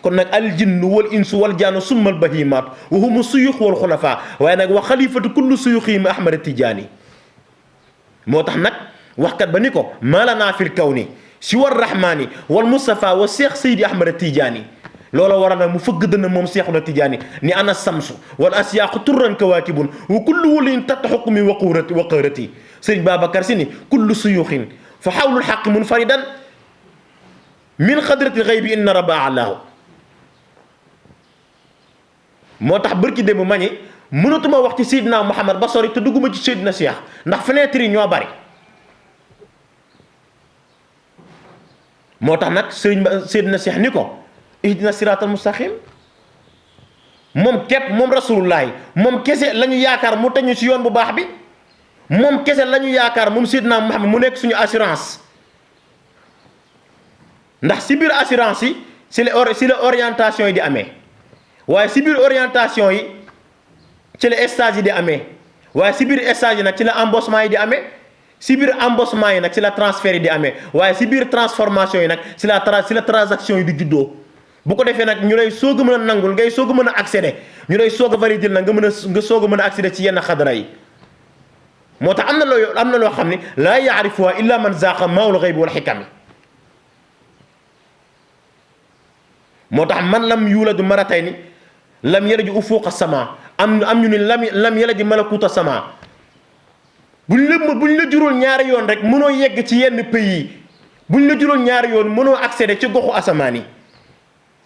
kon nag al jinnu wal insu wal jaanu summal bahimaat wa humu suyux wal xulafa waaye nag wa xalifatu kullu suyuxihim Ahmad Tijaani moo tax nag waxkat ba ni ko maalanaa fil kawni si war rahmaani wal Mustafa wa Cheikh Seydi Ahmad Tijaani loola waral nag mu fëgg dënn moom Cheikhuna Tijaani ni ana samsu wal asyaaqu turran kawaakibun wa kullu waliyin tatta xukmi wa qurati Sëriñ Babacar Si ni kullu suyuxin fa xawlul xaqi munfaridan min xadrati xaybi inna rabba alaahu moo tax bërki démb ma ni mënatuma wax ci Seydina Muhammad ba sori te dugguma ci Seydina Cheikh ndax fenêtre yi ñoo bari moo tax nag Seydina Cheikh ni ko ihdina siraatal mustaqim moom képp moom rasulullahi moom kese la ñu yaakaar mu teñu ci yoon bu baax bi moom kese la ñu yaakaar moom Seydina Muhammad mu nekk suñu assurance ndax si biir assurance yi si la orientation yi di amee waaye si biir orientation yi ci la stage yi di amee waaye si biir stage yi nag ci la embauchement yi di amee si biir embauchement yi nag ci la transfert yi di amee waaye si biir transformation yi nag ci la transaction yi di juddoo bu ko defee nag ñu lay soog a mën a nangul ngay soog a mën a accéder ñu lay soog a valider nag nga soog a mën a accéder ci yenn xadara yi moo tax am na loo xam ne laa yaarifuha illa man zaaqa maawul xaybi wal xikami moo tax man lam yuuladu maratayni lam yalid ufuuqa sama am ñu ne lam yalid malakuuta sama buñ la juróol ñaari yoon rek mënoo yegg ci yenn pays yi buñ la juróol ñaari yoon mënoo accéder ci goxu asamaan yi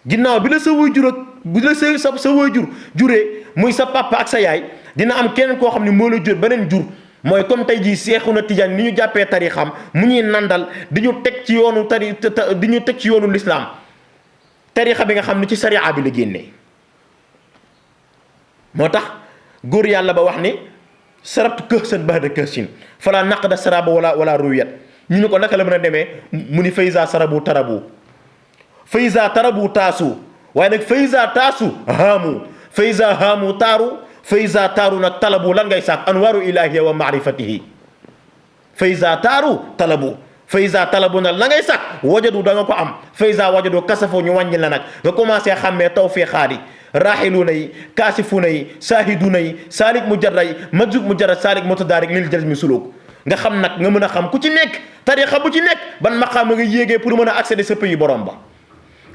ginnaaw bi la sa waajur ak bi la sa waajur juree muy sa papa ak sa yaay dina am keneen koo xam ne moo la jur beneen jur mooy comme tey jii Seexuna Tijaan ni ñu jàppee tarixam mu ñuy nandal di ñu teg ci yoonu lislaam tarixa bi nga xam ne ci sariya bi la génnee moo tax góor yàlla ba wax ni sarabtu këhsan ba'da këhsin fala naqda saraba wala ruwiyat ñu ni ko naka la mën a demee mu ni faysa sarabu tarabu faysa tarabu taasu waaye nag faysa taasu haamu faysa haamu taaru faysa taaru nag talabu lan ngay saak anwaaru ilahiya wa maarifatihi faysa taaru talabu faysa talabu nag la ngay sax wajadu da nga ko am faysa wajadu kasafoo ñu wàññi la nag nga commencé xàmmee tawfiixaat raaxiluuna yi kaasifuuna yi saahiduuna yi saalik mujarrad yi majzub mujarrad saalik mutadaarik lil jazmi suluk nga xam nag nga mën a xam ku ci nekk tarixa bu ci nekk ban maqaam nga yéegee pour mën a accéder sa pays borom ba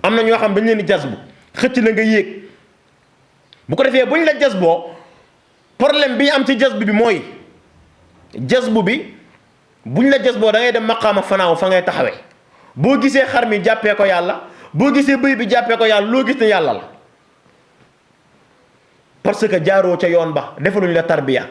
am na ñoo xam dañ leen di jazbu xëcc la nga yéeg bu ko defee buñ la jazboo problème bi am ci jazbu bi mooy jazbu bi buñ la jazboo da ngay dem maqaama fanaaw fa ngay taxawee boo gisee xar mi jàppee ko yàlla boo gisee bëy bi jàppee ko yàlla loo gis ne yàlla la parce que jaaroo ca yoon ba defaluñ la tarbiya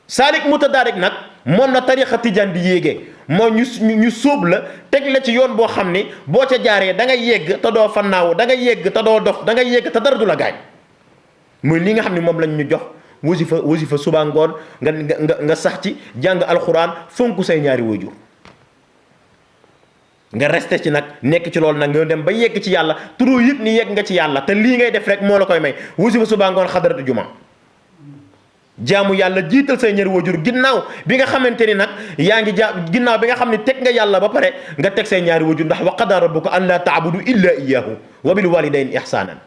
saalik mutadaarik nag moom na tarixa tijaan di yéegee moo ñu sóob la teg la ci yoon boo xam ni boo ca jaaree da ngay yegg te doo fannaaw da ngay yegg te doo dof da ngay yegg te dara du la gaañ muy li nga xam ne moom lañ ñu jox wasifa suba ngoon nga sax ci jàng alxuraan fonk say ñaari waajur nga resté ci nag nekk ci loolu nag nga dem ba yegg ci yàlla turoo yëg ni yegg nga ci yàlla te lii ngay def rek moo la koy may wasifa suba ngoon xadaratu juma jaamu yàlla jiital say ñaari waajur ginnaaw bi nga xamante ni nag yaa ngi ginnaaw bi nga xam ne teg nga yàlla ba pare nga teg say ñaari waajur ndax wa qadaa rabbuka an laa taabudu illa iyyahu wa bil walidayni ihsanan